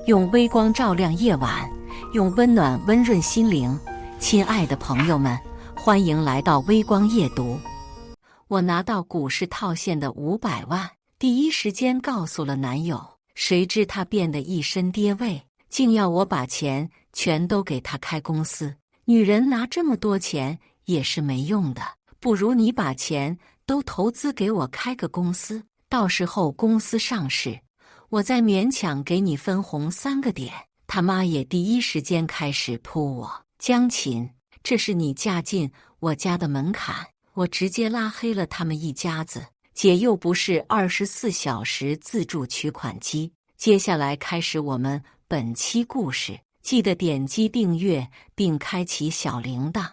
用微光照亮夜晚，用温暖温润心灵。亲爱的朋友们，欢迎来到微光夜读。我拿到股市套现的500万，第一时间告诉了男友，谁知他变得一身爹味，竟要我把钱全都给他开公司。女人拿这么多钱也是没用的，不如你把钱都投资给我开个公司，到时候公司上市，我再勉强给你分红3个点。他妈也第一时间开始扑我，江琴，这是你嫁进我家的门槛，我直接拉黑了他们一家子。姐又不是24小时自助取款机。接下来开始我们本期故事，记得点击订阅并开启小铃铛。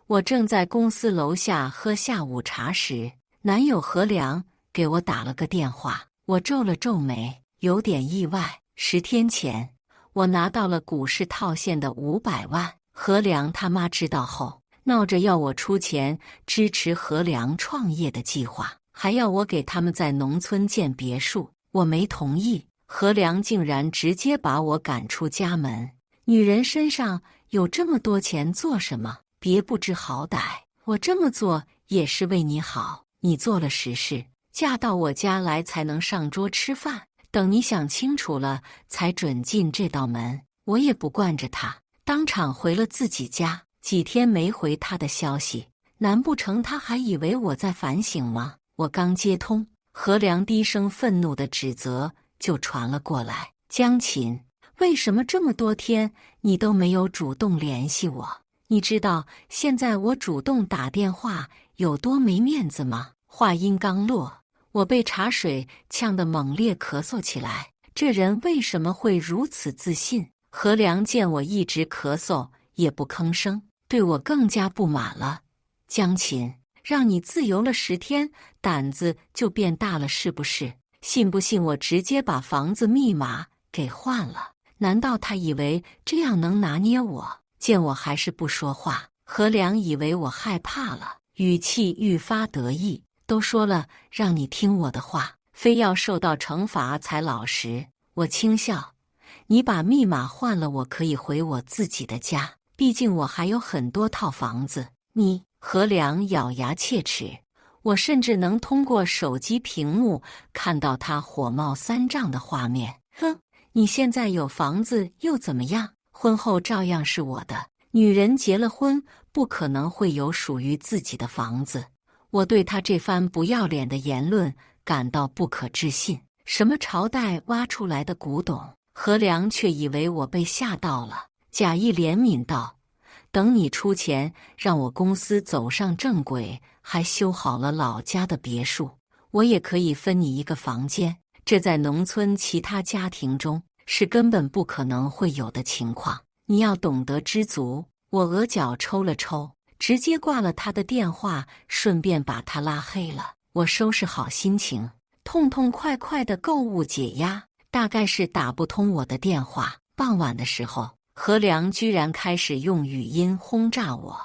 我正在公司楼下喝下午茶时，男友何良给我打了个电话，我皱了皱眉，有点意外。10天前，我拿到了股市套现的500万，何良他妈知道后，闹着要我出钱支持何良创业的计划，还要我给他们在农村建别墅，我没同意。何良竟然直接把我赶出家门。女人身上有这么多钱做什么？别不知好歹，我这么做也是为你好。你做了实事，嫁到我家来才能上桌吃饭，等你想清楚了才准进这道门。我也不惯着他，当场回了自己家，几天没回他的消息，难不成他还以为我在反省吗？我刚接通，何良低声愤怒的指责就传了过来，江琴，为什么这么多天你都没有主动联系我？你知道现在我主动打电话有多没面子吗？话音刚落，我被茶水呛得猛烈咳嗽起来。这人为什么会如此自信？何良见我一直咳嗽也不吭声，对我更加不满了。江琴，让你自由了10天，胆子就变大了是不是？信不信我直接把房子密码给换了？难道他以为这样能拿捏我？见我还是不说话，何良以为我害怕了，语气愈发得意。都说了让你听我的话，非要受到惩罚才老实。我轻笑，你把密码换了，我可以回我自己的家，毕竟我还有很多套房子。你，何良咬牙切齿，我甚至能通过手机屏幕看到他火冒三丈的画面。哼，你现在有房子又怎么样？婚后照样是我的。女人结了婚，不可能会有属于自己的房子。我对他这番不要脸的言论感到不可置信。什么朝代挖出来的古董？何良却以为我被吓到了，假意怜悯道，等你出钱让我公司走上正轨，还修好了老家的别墅，我也可以分你一个房间。这在农村其他家庭中是根本不可能会有的情况，你要懂得知足。我额角抽了抽，直接挂了他的电话，顺便把他拉黑了。我收拾好心情，痛痛快快的购物解压，大概是打不通我的电话。傍晚的时候，何良居然开始用语音轰炸我，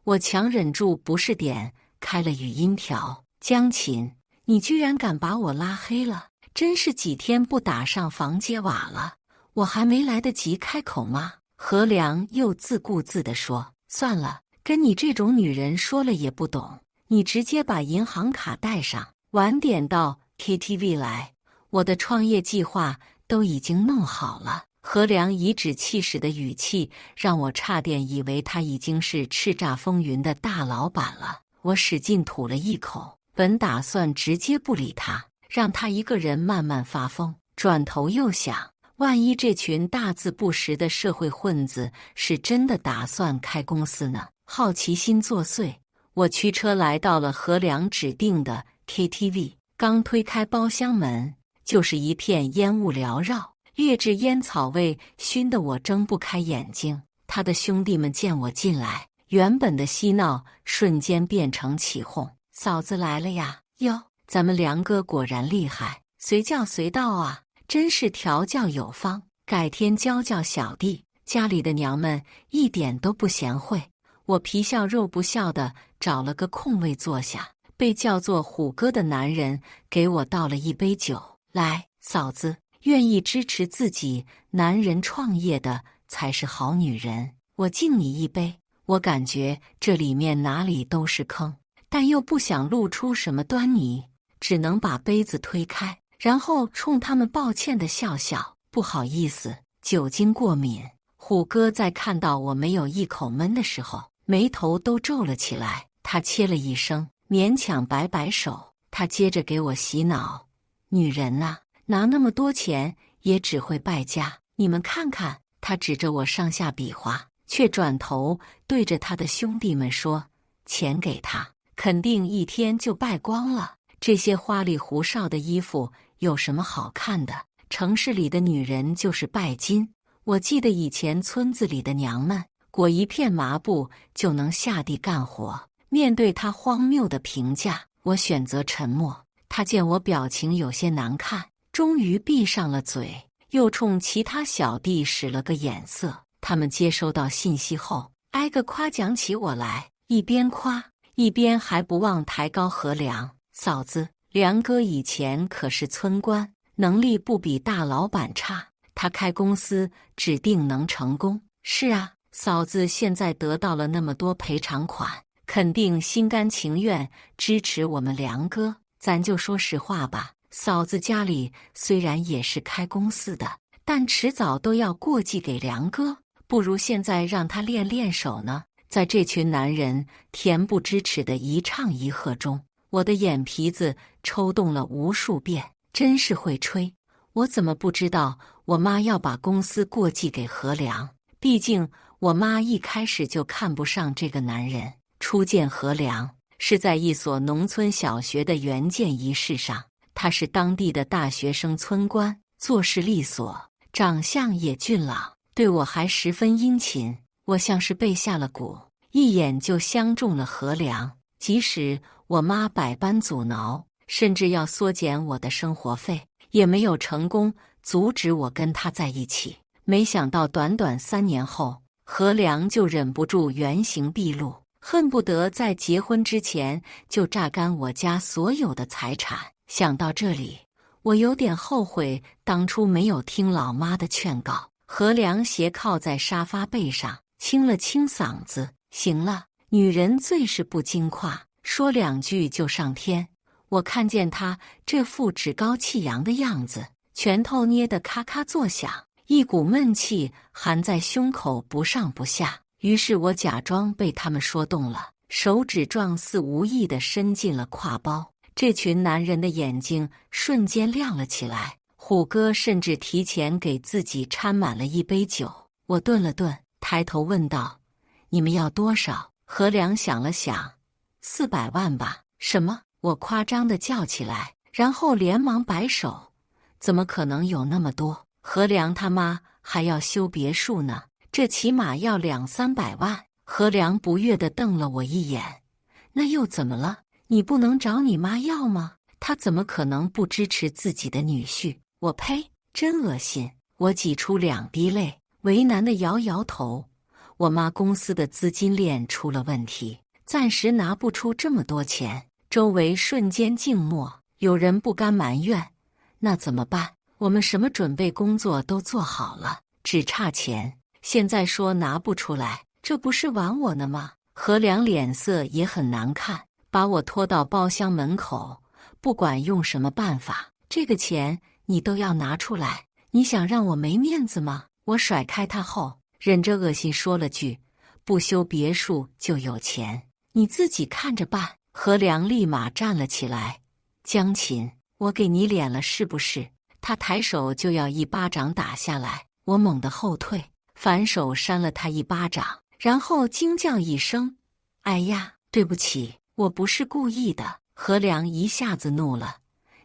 我强忍住不是点开了语音条。江琴，你居然敢把我拉黑了，真是几天不打上房揭瓦了，我还没来得及开口吗？何良又自顾自地说，算了，跟你这种女人说了也不懂，你直接把银行卡带上，晚点到 KTV 来，我的创业计划都已经弄好了。何良颐指气使的语气让我差点以为他已经是叱咤风云的大老板了。我使劲吐了一口，本打算直接不理他，让他一个人慢慢发疯，转头又想，万一这群大字不识的社会混子是真的打算开公司呢？好奇心作祟，我驱车来到了何良指定的 KTV， 刚推开包厢门，就是一片烟雾缭绕，劣质烟草味熏得我睁不开眼睛。他的兄弟们见我进来，原本的嬉闹瞬间变成起哄，嫂子来了呀！哟，咱们梁哥果然厉害，随叫随到啊，真是调教有方，改天教教小弟。家里的娘们一点都不贤惠，我皮笑肉不笑的找了个空位坐下，被叫做虎哥的男人给我倒了一杯酒，来，嫂子，愿意支持自己男人创业的才是好女人。我敬你一杯。我感觉这里面哪里都是坑，但又不想露出什么端倪，只能把杯子推开，然后冲他们抱歉地笑笑，不好意思，酒精过敏。虎哥在看到我没有一口闷的时候，眉头都皱了起来。他切了一声，勉强摆摆手。他接着给我洗脑：女人啊，拿那么多钱也只会败家。你们看看。他指着我上下比划，却转头对着他的兄弟们说：钱给他，肯定一天就败光了。这些花里胡哨的衣服有什么好看的？城市里的女人就是拜金。我记得以前村子里的娘们裹一片麻布就能下地干活。面对他荒谬的评价，我选择沉默。他见我表情有些难看，终于闭上了嘴，又冲其他小弟使了个眼色。他们接收到信息后，挨个夸奖起我来，一边夸一边还不忘抬高何良。嫂子，梁哥以前可是村官，能力不比大老板差，他开公司指定能成功。是啊，嫂子现在得到了那么多赔偿款，肯定心甘情愿支持我们梁哥。咱就说实话吧，嫂子家里虽然也是开公司的，但迟早都要过继给梁哥，不如现在让他练练手呢。在这群男人恬不知耻的一唱一和中，我的眼皮子抽动了无数遍。真是会吹！我怎么不知道我妈要把公司过继给何良？毕竟我妈一开始就看不上这个男人。初见何良是在一所农村小学的援建仪式上，他是当地的大学生村官，做事利索，长相也俊朗，对我还十分殷勤。我像是被下了蛊，一眼就相中了何良。即使我妈百般阻挠，甚至要缩减我的生活费，也没有成功阻止我跟他在一起。没想到短短3年后，何良就忍不住原形毕露，恨不得在结婚之前就榨干我家所有的财产。想到这里，我有点后悔当初没有听老妈的劝告。何良斜靠在沙发背上，清了清嗓子：行了，女人最是不经夸，说2句就上天。我看见他这副趾高气扬的样子，拳头捏得咔咔作响，一股闷气含在胸口不上不下。于是我假装被他们说动了，手指状似无意地伸进了挎包。这群男人的眼睛瞬间亮了起来。虎哥甚至提前给自己掺满了一杯酒。我顿了顿，抬头问道：你们要多少？何良想了想：400万吧。什么？我夸张地叫起来，然后连忙摆手：怎么可能有那么多？何良他妈还要修别墅呢，这起码要200-300万。何良不悦地瞪了我一眼：那又怎么了？你不能找你妈要吗？她怎么可能不支持自己的女婿？我呸，真恶心！我挤出2滴泪，为难地摇摇头。我妈公司的资金链出了问题，暂时拿不出这么多钱。周围瞬间静默，有人不甘埋怨：那怎么办？我们什么准备工作都做好了，只差钱，现在说拿不出来，这不是玩我呢吗？何良脸色也很难看，把我拖到包厢门口，不管用什么办法，这个钱你都要拿出来。你想让我没面子吗？我甩开他后，忍着恶心说了句：不修别墅就有钱，你自己看着办。何良立马站了起来：江琴，我给你脸了是不是？他抬手就要一巴掌打下来，我猛地后退，反手扇了他一巴掌，然后惊叫一声：哎呀，对不起，我不是故意的。何良一下子怒了：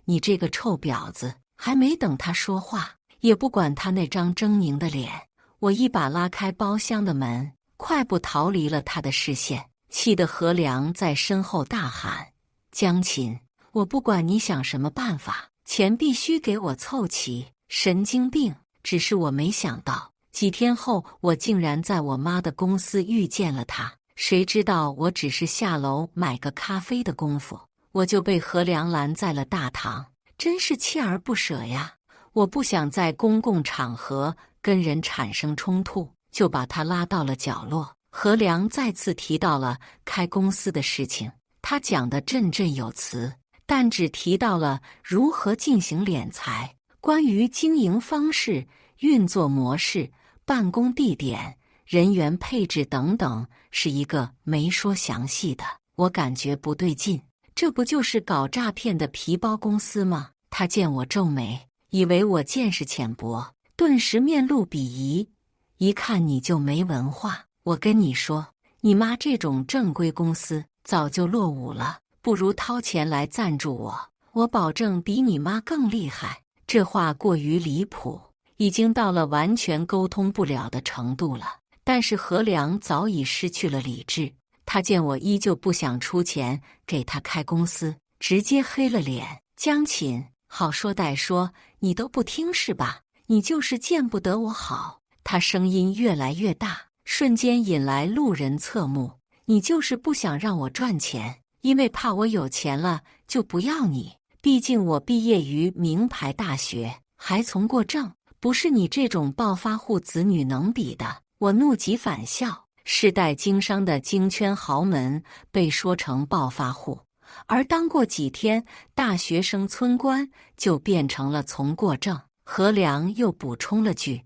你这个臭婊子！还没等他说话，也不管他那张狰狞的脸，我一把拉开包厢的门，快步逃离了他的视线。气得何良在身后大喊：江琴，我不管你想什么办法，钱必须给我凑齐！神经病！只是我没想到，几天后我竟然在我妈的公司遇见了他。谁知道我只是下楼买个咖啡的功夫，我就被何良拦在了大堂，真是锲而不舍呀！我不想在公共场合跟人产生冲突，就把他拉到了角落。何良再次提到了开公司的事情，他讲得振振有词，但只提到了如何进行敛财，关于经营方式、运作模式、办公地点、人员配置等等，是一个没说详细的。我感觉不对劲，这不就是搞诈骗的皮包公司吗？他见我皱眉，以为我见识浅薄，顿时面露鄙夷，一看你就没文化。我跟你说，你妈这种正规公司早就落伍了，不如掏钱来赞助我，我保证比你妈更厉害。这话过于离谱，已经到了完全沟通不了的程度了。但是何良早已失去了理智，他见我依旧不想出钱给他开公司，直接黑了脸。江琴，好说歹说，你都不听是吧？你就是见不得我好。他声音越来越大，瞬间引来路人侧目。你就是不想让我赚钱，因为怕我有钱了就不要你。毕竟我毕业于名牌大学，还从过政，不是你这种暴发户子女能比的。我怒极反笑，世代经商的京圈豪门被说成暴发户，而当过几天大学生村官就变成了从过政。何良又补充了句，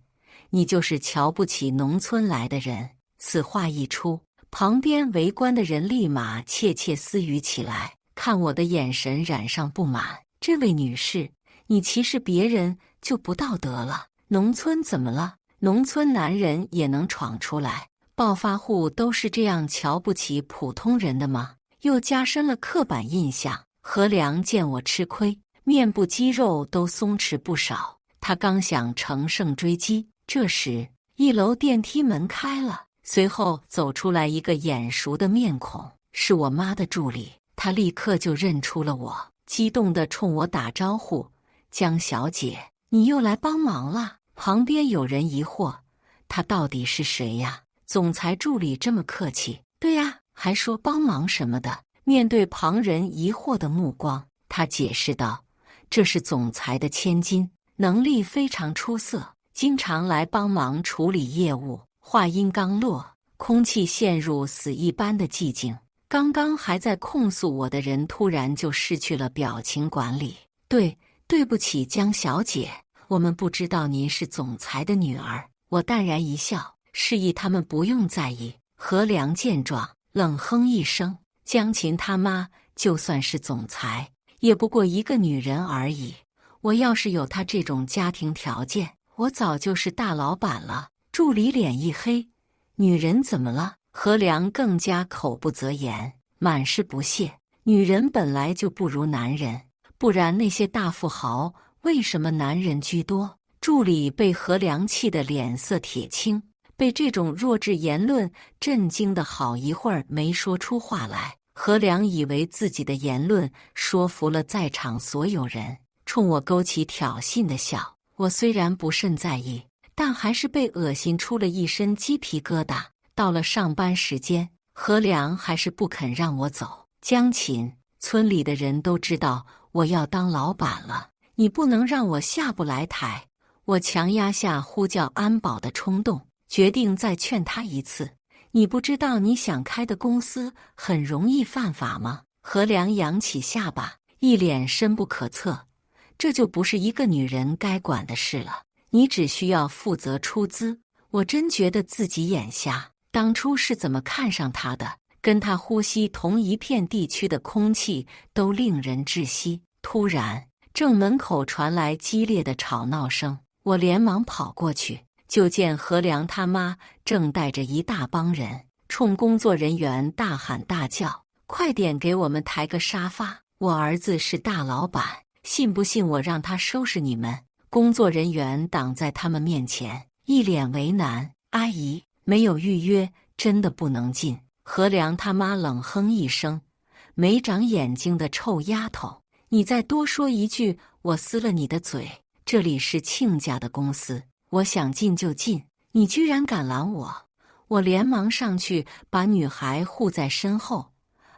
你就是瞧不起农村来的人。此话一出，旁边围观的人立马窃窃私语起来，看我的眼神染上不满。这位女士，你歧视别人就不道德了。农村怎么了？农村男人也能闯出来？暴发户都是这样瞧不起普通人的吗？又加深了刻板印象。何良见我吃亏，面部肌肉都松弛不少，他刚想乘胜追击，这时1楼电梯门开了，随后走出来一个眼熟的面孔，是我妈的助理。她立刻就认出了我，激动地冲我打招呼：“江小姐，你又来帮忙了。”旁边有人疑惑，他到底是谁呀？总裁助理这么客气。对呀，还说帮忙什么的。面对旁人疑惑的目光，他解释道：“这是总裁的千金，能力非常出色，经常来帮忙处理业务。”话音刚落，空气陷入死一般的寂静。刚刚还在控诉我的人突然就失去了表情管理。对不起，江小姐，我们不知道您是总裁的女儿。我淡然一笑，示意他们不用在意。何良见状，冷哼一声：“江琴他妈就算是总裁，也不过一个女人而已。我要是有她这种家庭条件，我早就是大老板了。”助理脸一黑：“女人怎么了？”何良更加口不择言，满是不屑：“女人本来就不如男人，不然那些大富豪为什么男人居多？”助理被何良气得脸色铁青，被这种弱智言论震惊的好一会儿没说出话来。何良以为自己的言论说服了在场所有人，冲我勾起挑衅的笑。我虽然不甚在意，但还是被恶心出了一身鸡皮疙瘩。到了上班时间，何良还是不肯让我走。江琴，村里的人都知道我要当老板了，你不能让我下不来台。我强压下呼叫安保的冲动，决定再劝他一次。你不知道你想开的公司很容易犯法吗？何良扬起下巴，一脸深不可测。这就不是一个女人该管的事了，你只需要负责出资。我真觉得自己眼瞎，当初是怎么看上他的？跟他呼吸同一片地区的空气都令人窒息。突然，正门口传来激烈的吵闹声，我连忙跑过去，就见何良他妈正带着一大帮人冲工作人员大喊大叫：“快点给我们抬个沙发！我儿子是大老板，信不信我让他收拾你们？”工作人员挡在他们面前，一脸为难：“阿姨，没有预约，真的不能进。”何良他妈冷哼一声：“没长眼睛的臭丫头，你再多说一句，我撕了你的嘴！这里是亲家的公司，我想进就进，你居然敢拦我！”我连忙上去把女孩护在身后，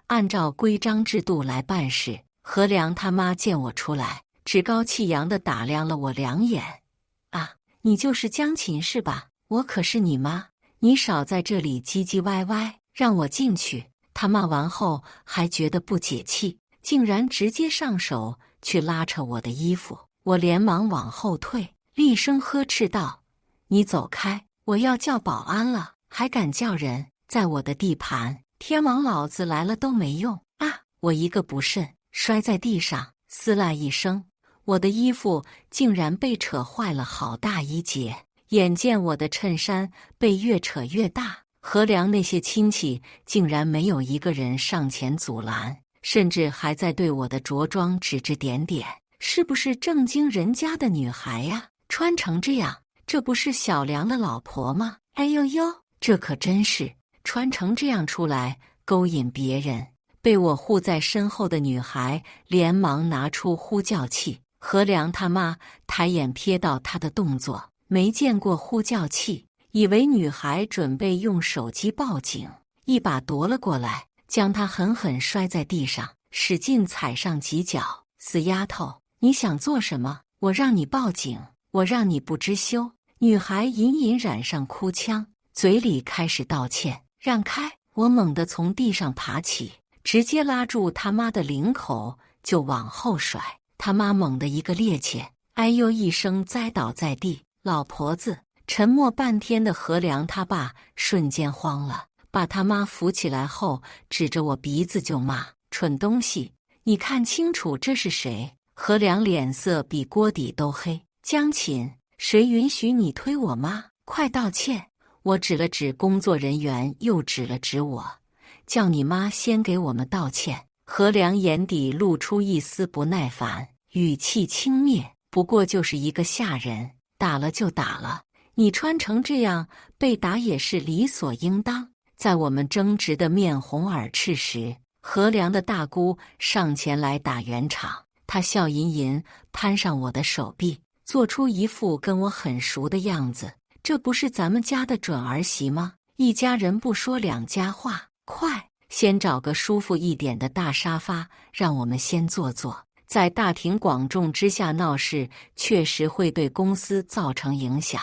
按照规章制度来办事。何良他妈见我出来，趾高气扬地打量了我2眼。啊，你就是江琴是吧？我可是你妈，你少在这里唧唧歪歪，让我进去。他骂完后还觉得不解气，竟然直接上手去拉扯我的衣服。我连忙往后退，厉声呵斥道：“你走开！我要叫保安了，还敢叫人在我的地盘！天王老子来了都没用啊！”我一个不慎摔在地上，撕烂一声，我的衣服竟然被扯坏了好大一截。眼见我的衬衫被越扯越大，何良那些亲戚竟然没有一个人上前阻拦，甚至还在对我的着装指指点点。是不是正经人家的女孩呀？穿成这样，这不是小梁的老婆吗？哎呦呦，这可真是穿成这样出来勾引别人。被我护在身后的女孩连忙拿出呼叫器，何良他妈抬眼瞥到她的动作，没见过呼叫器，以为女孩准备用手机报警，一把夺了过来，将她狠狠摔在地上，使劲踩上几脚。死丫头，你想做什么？我让你报警，我让你不知羞！女孩隐隐染上哭腔，嘴里开始道歉。让开！我猛地从地上爬起，直接拉住他妈的领口就往后甩。他妈猛地一个趔趄，哎呦一声栽倒在地。老婆子！沉默半天的何良他爸瞬间慌了，把他妈扶起来后，指着我鼻子就骂：“蠢东西，你看清楚这是谁？”何良脸色比锅底都黑。江琴，谁允许你推我妈？快道歉！我指了指工作人员，又指了指我，叫你妈先给我们道歉。何良眼底露出一丝不耐烦，语气轻蔑：“不过就是一个下人，打了就打了，你穿成这样被打也是理所应当。”在我们争执的面红耳赤时，何良的大姑上前来打圆场。她笑吟吟攀上我的手臂，做出一副跟我很熟的样子。这不是咱们家的准儿媳吗？一家人不说两家话，快，先找个舒服一点的大沙发，让我们先坐坐。在大庭广众之下闹事，确实会对公司造成影响。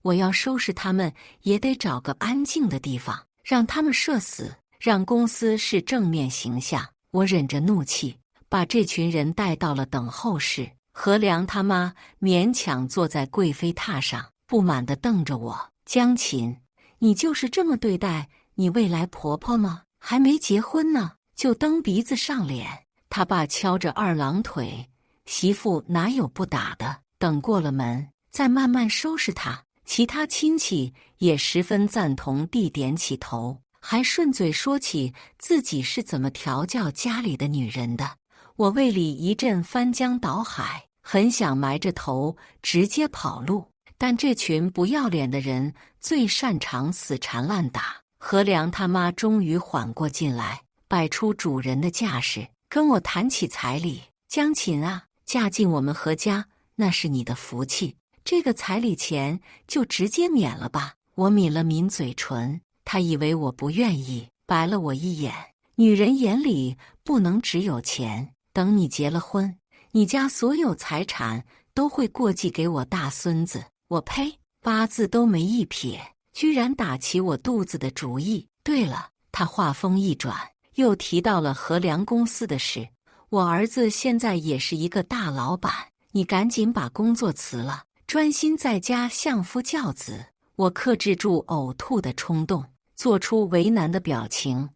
我要收拾他们，也得找个安静的地方，让他们社死，让公司是正面形象。我忍着怒气，把这群人带到了等候室。何良他妈勉强坐在贵妃榻上，不满地瞪着我：“江琴，你就是这么对待你未来婆婆吗？还没结婚呢，就蹬鼻子上脸。”他爸敲着二郎腿：“媳妇哪有不打的？等过了门，再慢慢收拾她。”其他亲戚也十分赞同地点起头，还顺嘴说起自己是怎么调教家里的女人的。我胃里一阵翻江倒海，很想埋着头直接跑路，但这群不要脸的人最擅长死缠烂打。何良他妈终于缓过劲来，摆出主人的架势，跟我谈起彩礼。江琴啊，嫁进我们何家，那是你的福气，这个彩礼钱就直接免了吧。我抿了抿嘴唇，他以为我不愿意，白了我一眼。女人眼里不能只有钱，等你结了婚，你家所有财产都会过继给我大孙子。我呸，8字都没一撇，居然打起我肚子的主意。对了，他话锋一转，又提到了何良公司的事。我儿子现在也是一个大老板，你赶紧把工作辞了，专心在家相夫教子。我克制住呕吐的冲动，做出为难的表情。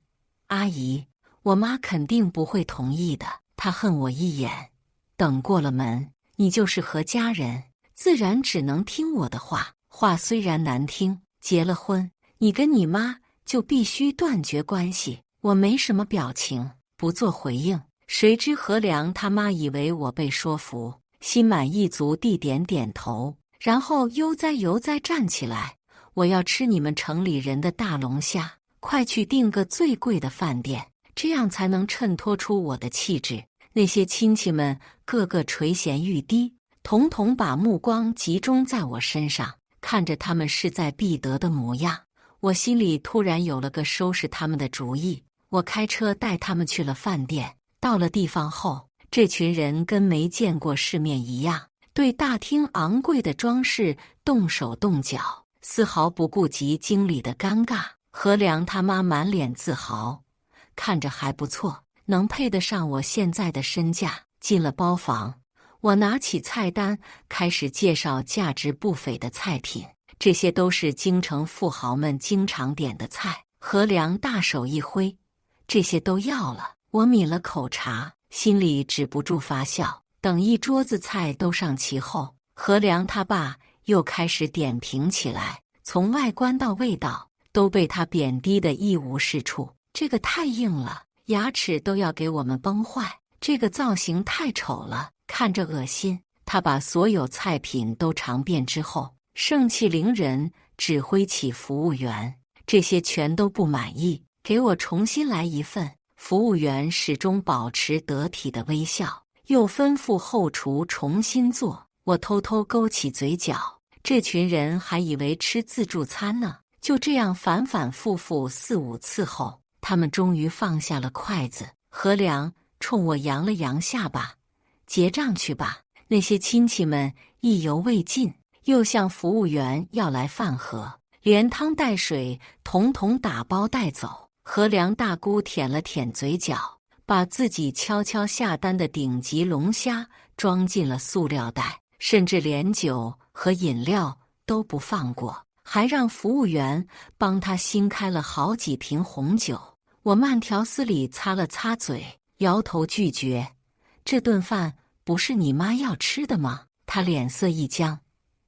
阿姨，我妈肯定不会同意的。她恨我一眼。等过了门，你就是何家人，自然只能听我的话。话虽然难听，结了婚，你跟你妈就必须断绝关系。我没什么表情，不做回应。谁知何良他妈以为我被说服，心满意足地点点头，然后悠哉悠哉站起来：“我要吃你们城里人的大龙虾，快去订个最贵的饭店，这样才能衬托出我的气质。”那些亲戚们个个垂涎欲滴，统统把目光集中在我身上，看着他们势在必得的模样。我心里突然有了个收拾他们的主意。我开车带他们去了饭店。到了地方后，这群人跟没见过世面一样，对大厅昂贵的装饰动手动脚，丝毫不顾及经理的尴尬。何良他妈满脸自豪，看着还不错，能配得上我现在的身价。进了包房，我拿起菜单，开始介绍价值不菲的菜品，这些都是京城富豪们经常点的菜。何良大手一挥，这些都要了。我抿了口茶，心里止不住发笑。等一桌子菜都上齐后，何良他爸又开始点评起来，从外观到味道都被他贬低得一无是处。这个太硬了，牙齿都要给我们崩坏。这个造型太丑了，看着恶心。他把所有菜品都尝遍之后，盛气凌人，指挥起服务员，这些全都不满意，给我重新来一份。服务员始终保持得体的微笑，又吩咐后厨重新做。我偷偷勾起嘴角，这群人还以为吃自助餐呢。就这样反反复复4、5次后，他们终于放下了筷子。何良冲我扬了扬下巴，结账去吧。那些亲戚们意犹未尽，又向服务员要来饭盒，连汤带水统统打包带走。何良大姑舔了舔嘴角，把自己悄悄下单的顶级龙虾装进了塑料袋，甚至连酒和饮料都不放过，还让服务员帮他新开了好几瓶红酒。我慢条斯理擦了擦嘴，摇头拒绝。这顿饭不是你妈要吃的吗？他脸色一僵，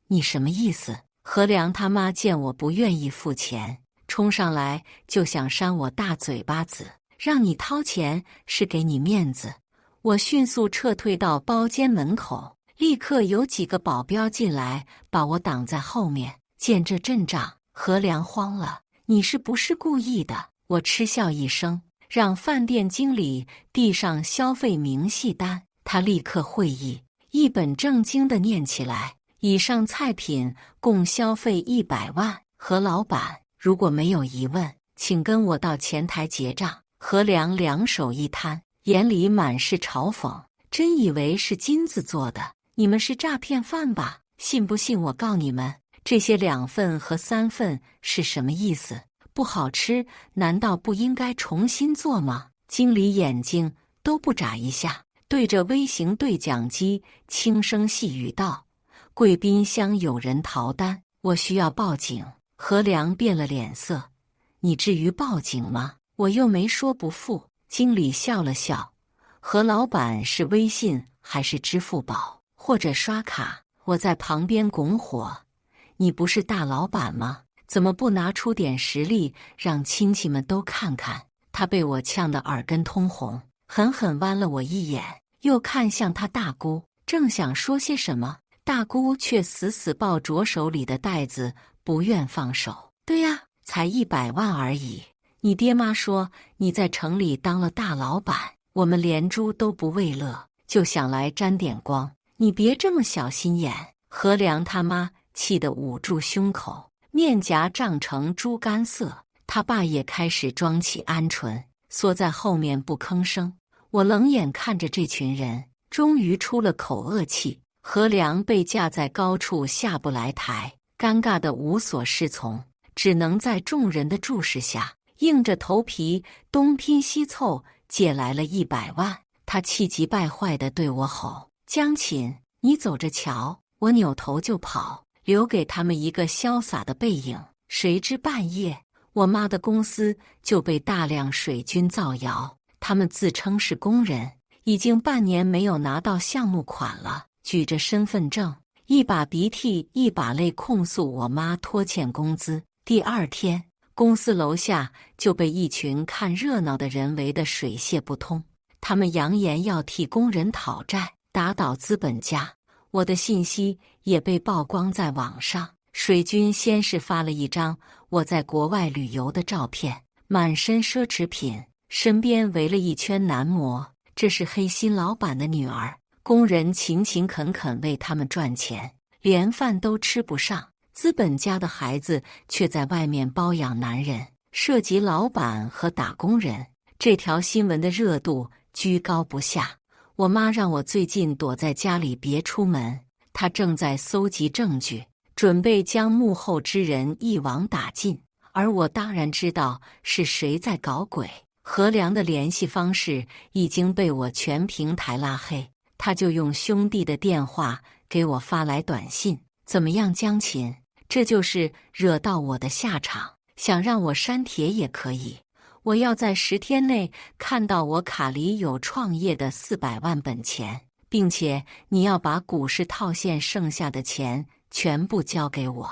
你什么意思？何良他妈见我不愿意付钱，冲上来就想扇我大嘴巴子，让你掏钱是给你面子。我迅速撤退到包间门口，立刻有几个保镖进来把我挡在后面。见这阵仗，何良慌了，你是不是故意的？我嗤笑一声，让饭店经理递上消费明细单。他立刻会意，一本正经地念起来，以上菜品共消费100万。何老板，如果没有疑问，请跟我到前台结账。何良两手一摊，眼里满是嘲讽，真以为是金子做的？你们是诈骗犯吧？信不信我告你们？这些2份和3份是什么意思？不好吃，难道不应该重新做吗？经理眼睛都不眨一下，对着微型对讲机轻声细语道：贵宾箱有人逃单，我需要报警。何良变了脸色，你至于报警吗？我又没说不付。经理笑了笑，何老板是微信还是支付宝或者刷卡？我在旁边拱火，你不是大老板吗？怎么不拿出点实力让亲戚们都看看？他被我呛得耳根通红，狠狠剜了我一眼，又看向他大姑，正想说些什么，大姑却死死抱着手里的袋子，不愿放手。对呀，才100万而已。你爹妈说你在城里当了大老板，我们连猪都不喂乐，就想来沾点光。你别这么小心眼。何良他妈气得捂住胸口，面颊涨成猪肝色。他爸也开始装起鹌鹑，缩在后面不吭声。我冷眼看着这群人，终于出了口恶气。何良被架在高处下不来台，尴尬得无所适从，只能在众人的注视下，硬着头皮东拼西凑借来了100万。他气急败坏地对我吼：江琴，你走着瞧！我扭头就跑，留给他们一个潇洒的背影。谁知半夜，我妈的公司就被大量水军造谣，他们自称是工人，已经半年没有拿到项目款了，举着身份证，一把鼻涕一把泪控诉我妈拖欠工资。第2天，公司楼下就被一群看热闹的人围得水泄不通，他们扬言要替工人讨债，打倒资本家。我的信息也被曝光在网上。水军先是发了一张我在国外旅游的照片，满身奢侈品，身边围了一圈男模，这是黑心老板的女儿，工人勤勤恳恳为他们赚钱，连饭都吃不上，资本家的孩子却在外面包养男人，涉及老板和打工人。这条新闻的热度居高不下，我妈让我最近躲在家里别出门，她正在搜集证据，准备将幕后之人一网打尽。而我当然知道是谁在搞鬼。何良的联系方式已经被我全平台拉黑，他就用兄弟的电话给我发来短信：怎么样，江琴？这就是惹到我的下场。想让我删帖也可以，我要在10天内看到我卡里有创业的400万本钱，并且你要把股市套现剩下的钱全部交给我。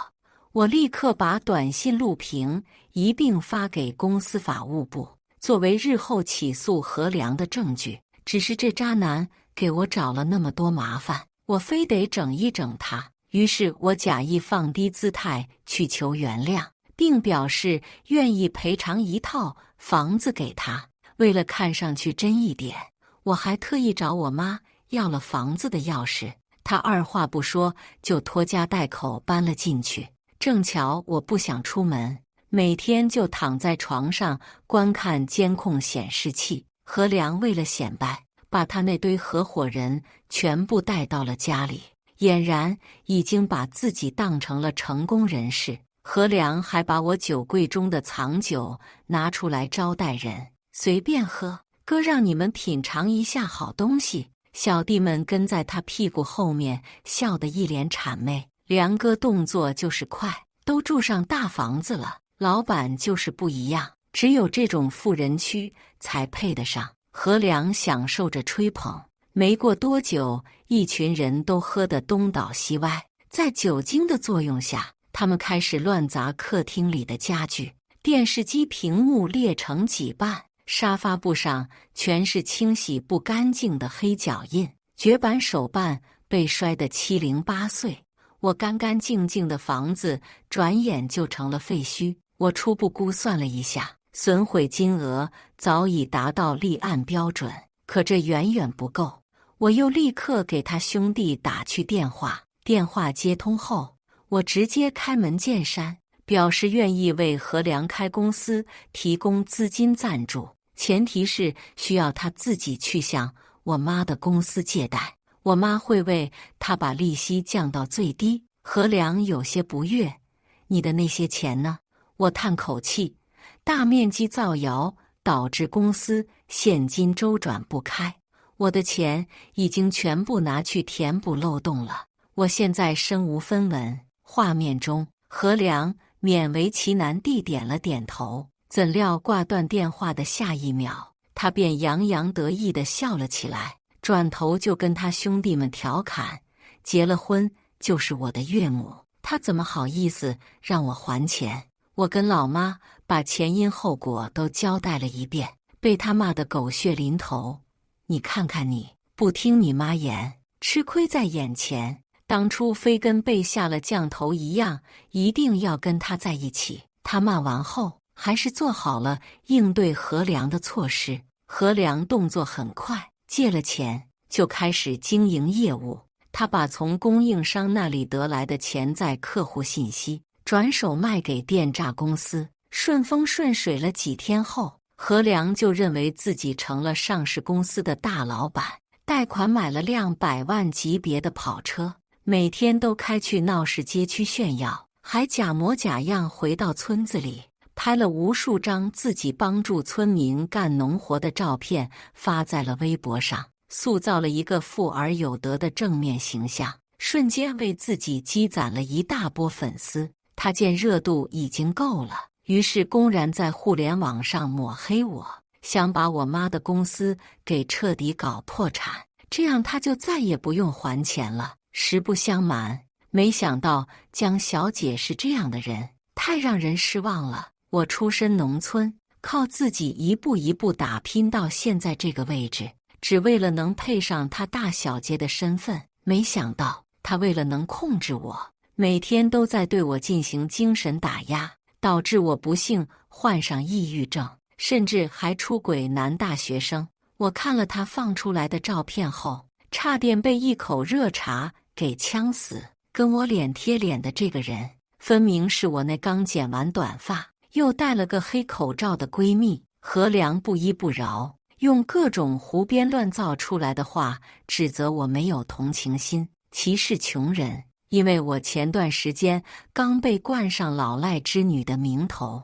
我立刻把短信录屏一并发给公司法务部，作为日后起诉何良的证据。只是这渣男给我找了那么多麻烦，我非得整一整他。于是我假意放低姿态去求原谅，并表示愿意赔偿1套房子给他。为了看上去真一点，我还特意找我妈要了房子的钥匙，她二话不说就拖家带口搬了进去。正巧我不想出门，每天就躺在床上观看监控显示器。何良为了显摆，把他那堆合伙人全部带到了家里，俨然已经把自己当成了成功人士。何良还把我酒柜中的藏酒拿出来招待人，随便喝，哥让你们品尝一下好东西。小弟们跟在他屁股后面笑得一脸谄媚。梁哥动作就是快，都住上大房子了，老板就是不一样，只有这种富人区才配得上。何良享受着吹捧，没过多久，一群人都喝得东倒西歪。在酒精的作用下，他们开始乱砸客厅里的家具，电视机屏幕裂成几半，沙发布上全是清洗不干净的黑脚印，绝版手办被摔得七零八碎。我干干净净的房子转眼就成了废墟。我初步估算了一下，损毁金额早已达到立案标准，可这远远不够。我又立刻给他兄弟打去电话，电话接通后，我直接开门见山，表示愿意为何良开公司提供资金赞助，前提是需要他自己去向我妈的公司借贷。我妈会为他把利息降到最低。何良有些不悦：你的那些钱呢？我叹口气：大面积造谣导致公司现金周转不开，我的钱已经全部拿去填补漏洞了，我现在身无分文。画面中，何良勉为其难地点了点头，怎料挂断电话的下一秒，他便洋洋得意地笑了起来，转头就跟他兄弟们调侃：结了婚就是我的岳母，他怎么好意思让我还钱？我跟老妈把前因后果都交代了一遍，被他骂得狗血淋头。你看看你，不听你妈言，吃亏在眼前，当初非跟被下了降头一样，一定要跟他在一起。他骂完后，还是做好了应对何良的措施。何良动作很快，借了钱就开始经营业务。他把从供应商那里得来的潜在客户信息转手卖给电诈公司，顺风顺水了几天后，何良就认为自己成了上市公司的大老板，贷款买了辆100万级别的跑车，每天都开去闹市街区炫耀，还假模假样回到村子里，拍了无数张自己帮助村民干农活的照片，发在了微博上，塑造了一个富而有德的正面形象，瞬间为自己积攒了一大波粉丝。他见热度已经够了，于是公然在互联网上抹黑我，想把我妈的公司给彻底搞破产，这样他就再也不用还钱了。实不相瞒，没想到江小姐是这样的人，太让人失望了。我出身农村，靠自己一步一步打拼到现在这个位置，只为了能配上她大小姐的身份。没想到她为了能控制我，每天都在对我进行精神打压，导致我不幸患上抑郁症，甚至还出轨男大学生。我看了她放出来的照片后，差点被一口热茶给呛死。跟我脸贴脸的这个人，分明是我那刚剪完短发又戴了个黑口罩的闺蜜。何良不依不饶，用各种胡编乱造出来的话指责我没有同情心，歧视穷人。因为我前段时间刚被冠上老赖之女的名头，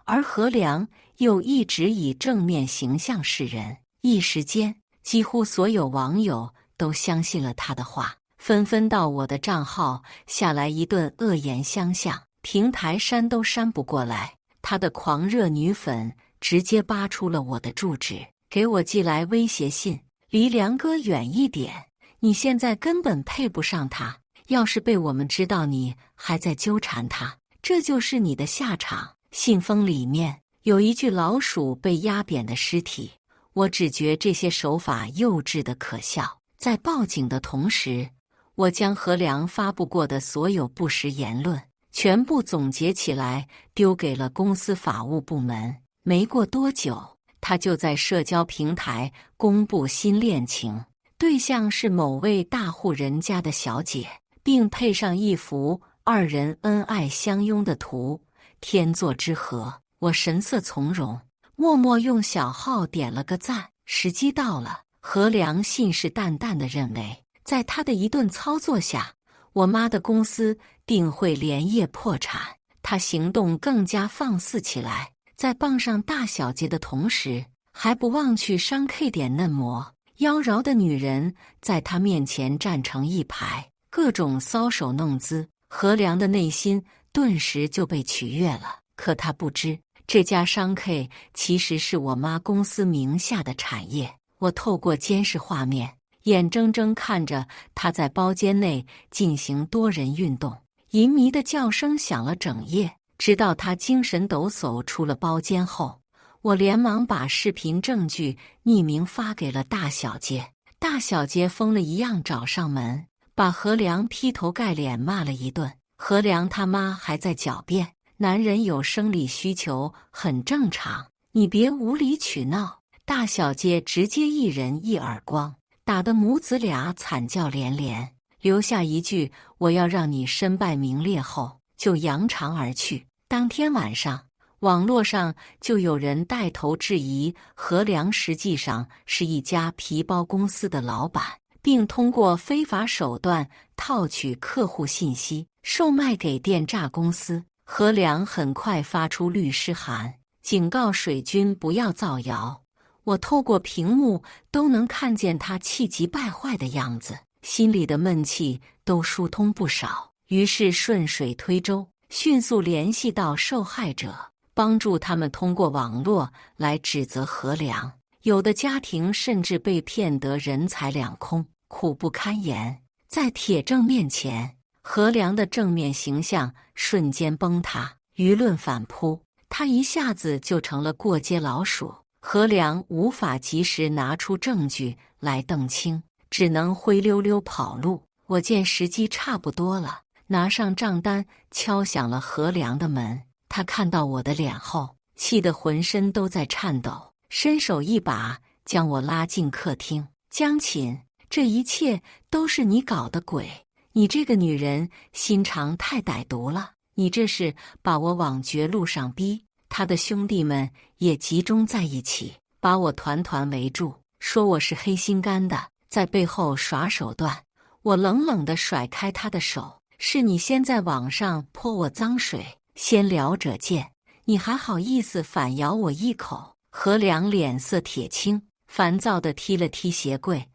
而何良又一直以正面形象示人，一时间几乎所有网友都相信了他的话，纷纷到我的账号下来一顿恶言相向，平台删都删不过来。他的狂热女粉直接扒出了我的住址，给我寄来威胁信：离梁哥远一点，你现在根本配不上他，要是被我们知道你还在纠缠他，这就是你的下场。信封里面有一具老鼠被压扁的尸体，我只觉这些手法幼稚的可笑。在报警的同时，我将何良发布过的所有不实言论全部总结起来，丢给了公司法务部门。没过多久，他就在社交平台公布新恋情，对象是某位大户人家的小姐，并配上一幅二人恩爱相拥的图，天作之合。我神色从容，默默用小号点了个赞。时机到了，何良信誓旦旦地认为，在他的一顿操作下，我妈的公司定会连夜破产。他行动更加放肆起来，在傍上大小姐的同时，还不忘去伤 K 点嫩模。妖娆的女人在他面前站成一排，各种搔首弄姿。何良的内心顿时就被取悦了，可他不知，这家商 K 其实是我妈公司名下的产业。我透过监视画面，眼睁睁看着他在包间内进行多人运动，淫靡的叫声响了整夜，直到他精神抖擞出了包间后，我连忙把视频证据匿名发给了大小姐。大小姐疯了一样找上门，把何良劈头盖脸骂了一顿。何良他妈还在狡辩，男人有生理需求很正常，你别无理取闹。大小姐直接一人一耳光，打得母子俩惨叫连连，留下一句我要让你身败名裂后就扬长而去。当天晚上，网络上就有人带头质疑何良实际上是一家皮包公司的老板，并通过非法手段套取客户信息，售卖给电诈公司。何良很快发出律师函，警告水军不要造谣。我透过屏幕都能看见他气急败坏的样子，心里的闷气都疏通不少。于是顺水推舟，迅速联系到受害者，帮助他们通过网络来指责何良。有的家庭甚至被骗得人财两空，苦不堪言。在铁证面前，何良的正面形象瞬间崩塌，舆论反扑，他一下子就成了过街老鼠。何良无法及时拿出证据来澄清，只能灰溜溜跑路。我见时机差不多了，拿上账单敲响了何良的门。他看到我的脸后，气得浑身都在颤抖，伸手一把将我拉进客厅。江琴，这一切都是你搞的鬼！你这个女人心肠太歹毒了，你这是把我往绝路上逼。他的兄弟们也集中在一起，把我团团围住，说我是黑心肝的，在背后耍手段。我冷冷地甩开他的手，是你先在网上泼我脏水，先撩者贱，你还好意思反咬我一口？何良脸色铁青，烦躁地踢了踢鞋柜，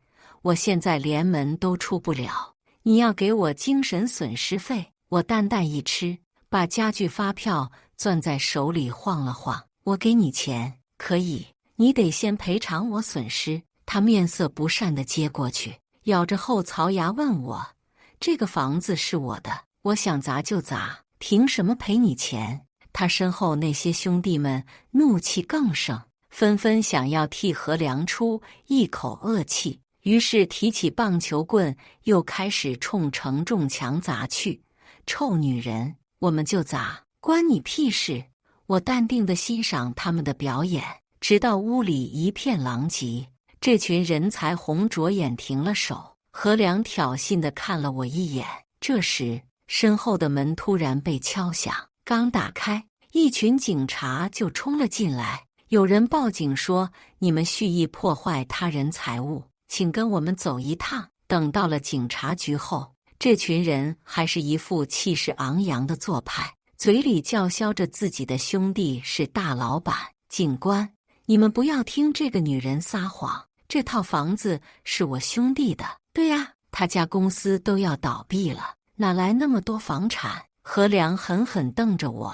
我现在连门都出不了，你要给我精神损失费。我淡淡一吃，把家具发票攥在手里晃了晃，我给你钱可以，你得先赔偿我损失。他面色不善地接过去，咬着后槽牙问我，这个房子是我的，我想砸就砸，凭什么赔你钱？他身后那些兄弟们怒气更盛，纷纷想要替何良出一口恶气，于是提起棒球棍又开始冲承重墙砸去。臭女人，我们就砸，关你屁事！我淡定地欣赏他们的表演，直到屋里一片狼藉。这群人才红着眼停了手。何良挑衅地看了我一眼，这时身后的门突然被敲响，刚打开，一群警察就冲了进来，有人报警说你们蓄意破坏他人财物，请跟我们走一趟。等到了警察局后，这群人还是一副气势昂扬的做派，嘴里叫嚣着自己的兄弟是大老板。警官，你们不要听这个女人撒谎，这套房子是我兄弟的。对呀，他家公司都要倒闭了，哪来那么多房产？何良狠狠瞪着我。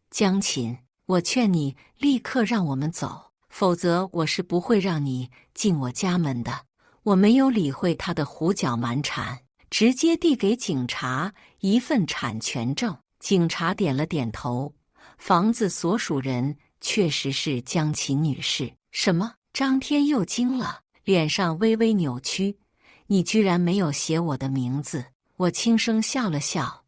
江琴，我劝你立刻让我们走，否则我是不会让你进我家门的。我没有理会他的胡搅蛮缠，直接递给警察一份产权证。警察点了点头，房子所属人确实是江琴女士。什么？张天佑惊了，脸上微微扭曲。你居然没有写我的名字？我轻声笑了笑。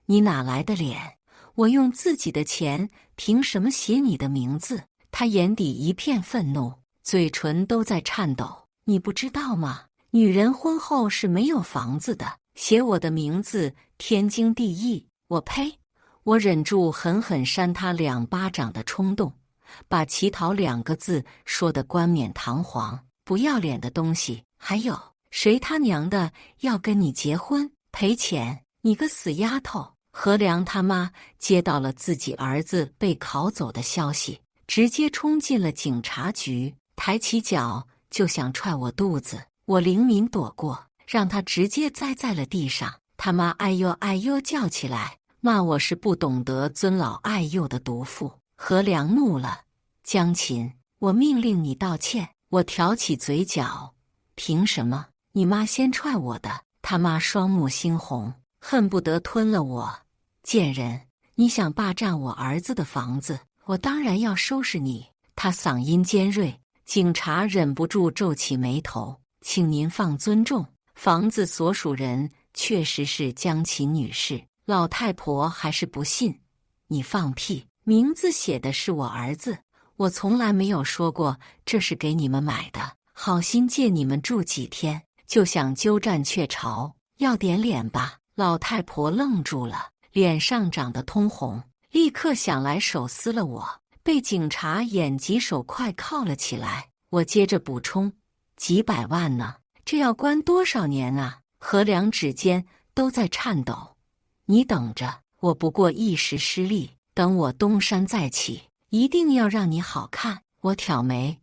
你哪来的脸？我用自己的钱，凭什么写你的名字？他眼底一片愤怒，嘴唇都在颤抖。你不知道吗？女人婚后是没有房子的，写我的名字天经地义。我呸！我忍住狠狠扇他2巴掌的冲动，把乞讨2个字说得冠冕堂皇。不要脸的东西！还有，谁他娘的要跟你结婚？赔钱！你个死丫头！何良他妈接到了自己儿子被拷走的消息，直接冲进了警察局，抬起脚就想踹我肚子，我灵敏躲过，让他直接栽在了地上。他妈哎呦哎呦叫起来，骂我是不懂得尊老爱幼的毒妇。何良怒了，江琴，我命令你道歉。我挑起嘴角，凭什么？你妈先踹我的。他妈双目猩红，恨不得吞了我。贱人，你想霸占我儿子的房子，我当然要收拾你。他嗓音尖锐。警察忍不住皱起眉头，请您放尊重，房子所属人确实是江琴女士。老太婆还是不信。你放屁，名字写的是我儿子，我从来没有说过这是给你们买的，好心借你们住几天，就想鸠占鹊巢，要点脸吧？老太婆愣住了，脸上长得通红，立刻想来手撕了我，被警察眼疾手快铐了起来。我接着补充，几百万呢？这要关多少年啊？何良指尖都在颤抖。你等着，我不过一时失利，等我东山再起，一定要让你好看。我挑眉，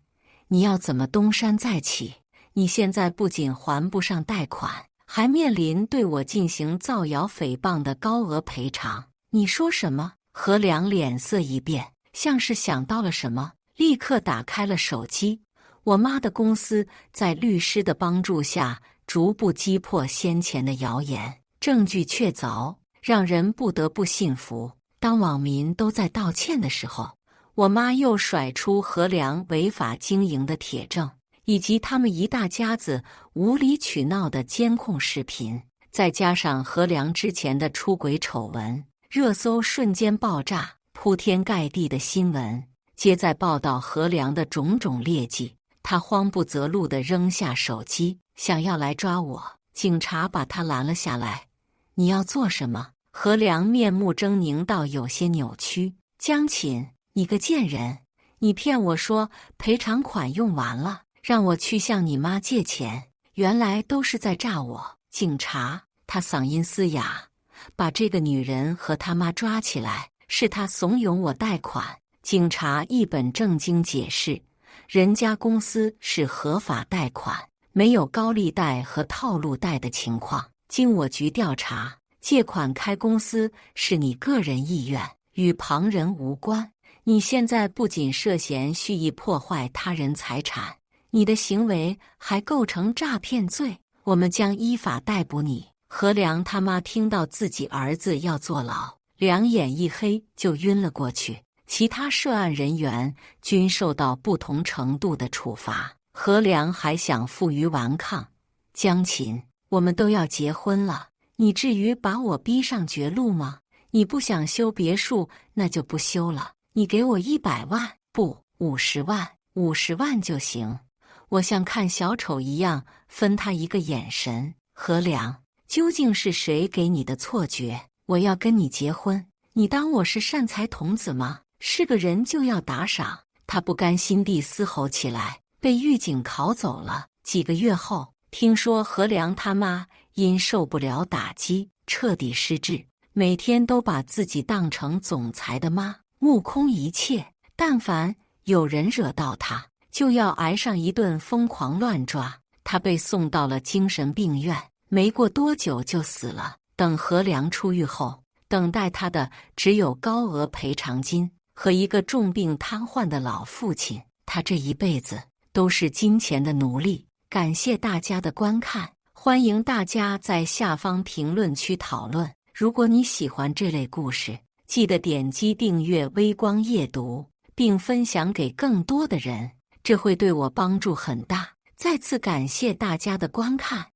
你要怎么东山再起？你现在不仅还不上贷款，还面临对我进行造谣诽谤的高额赔偿。你说什么？何良脸色一变，像是想到了什么，立刻打开了手机。我妈的公司在律师的帮助下逐步击破先前的谣言，证据确凿，让人不得不信服。当网民都在道歉的时候，我妈又甩出何良违法经营的铁证，以及他们一大家子无理取闹的监控视频，再加上何良之前的出轨丑闻，热搜瞬间爆炸，铺天盖地的新闻皆在报道何良的种种劣迹。他慌不择路地扔下手机，想要来抓我。警察把他拦了下来。你要做什么？何良面目狰狞到有些扭曲。江琴，你个贱人，你骗我说赔偿款用完了，让我去向你妈借钱，原来都是在诈我。警察，他嗓音嘶哑，把这个女人和他妈抓起来，是他怂恿我贷款。警察一本正经解释，人家公司是合法贷款，没有高利贷和套路贷的情况。经我局调查，借款开公司是你个人意愿，与旁人无关。你现在不仅涉嫌蓄意破坏他人财产，你的行为还构成诈骗罪，我们将依法逮捕你。何良他妈听到自己儿子要坐牢，两眼一黑就晕了过去。其他涉案人员均受到不同程度的处罚。何良还想负隅顽抗。江琴，我们都要结婚了，你至于把我逼上绝路吗？你不想修别墅，那就不修了。你给我100万，不，50万，50万就行。我像看小丑一样分他一个眼神。何良，究竟是谁给你的错觉？我要跟你结婚，你当我是善财童子吗？是个人就要打赏，他不甘心地嘶吼起来，被狱警拷走了。几个月后，听说何良他妈因受不了打击，彻底失智，每天都把自己当成总裁的妈，目空一切。但凡有人惹到他，就要挨上一顿疯狂乱抓。他被送到了精神病院，没过多久就死了。等何良出狱后，等待他的只有高额赔偿金和一个重病瘫痪的老父亲。他这一辈子都是金钱的奴隶。感谢大家的观看，欢迎大家在下方评论区讨论。如果你喜欢这类故事，记得点击订阅微光夜读，并分享给更多的人，这会对我帮助很大。再次感谢大家的观看。